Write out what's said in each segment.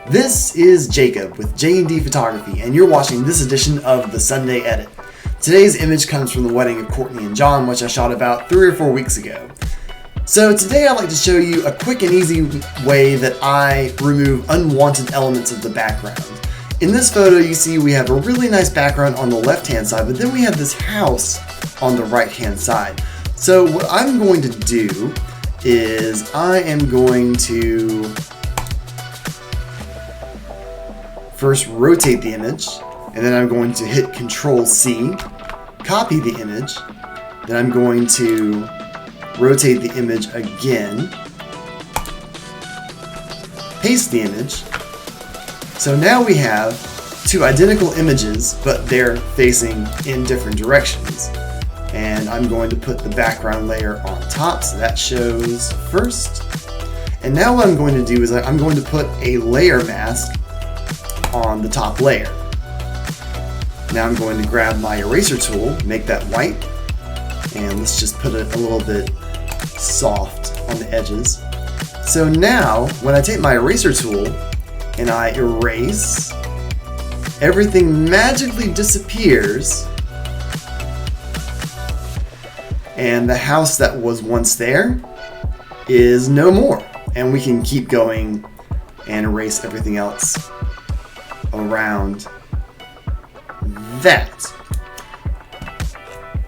This is Jacob with J&D Photography, and you're watching this edition of the Sunday Edit. Today's image comes from the wedding of Courtney and John, which I shot about 3 or 4 weeks ago. So today I'd like to show you a quick and easy way that I remove unwanted elements of the background. In this photo you see we have a really nice background on the left hand side, but then we have this house on the right hand side. So what I'm going to do is I am going to first rotate the image, and then I'm going to hit Control-C, copy the image, then I'm going to rotate the image again, paste the image. So now we have two identical images, but they're facing in different directions. And I'm going to put the background layer on top, so that shows first. And now what I'm going to do is I'm going to put a layer mask on the top layer. Now I'm going to grab my eraser tool, make that white, and let's just put it a little bit soft on the edges. So now when I take my eraser tool and I erase, everything magically disappears, and the house that was once there is no more, and we can keep going and erase everything else around that.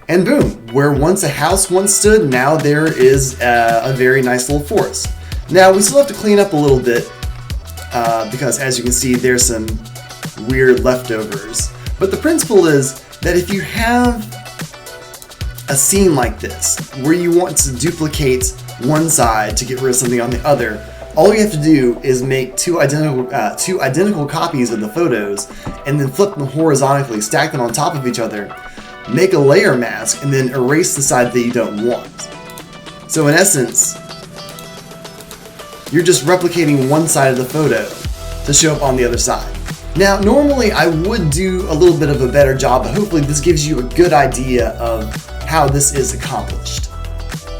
And boom, where once a house once stood, now there is a very nice little forest. Now we still have to clean up a little bit because as you can see there's some weird leftovers. But the principle is that if you have a scene like this where you want to duplicate one side to get rid of something on the other, all you have to do is make two identical copies of the photos and then flip them horizontally, stack them on top of each other, make a layer mask, and then erase the side that you don't want. So in essence, you're just replicating one side of the photo to show up on the other side. Now, normally I would do a little bit of a better job, but hopefully this gives you a good idea of how this is accomplished.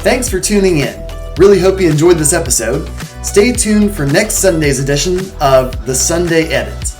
Thanks for tuning in. Really hope you enjoyed this episode. Stay tuned for next Sunday's edition of the Sunday Edit.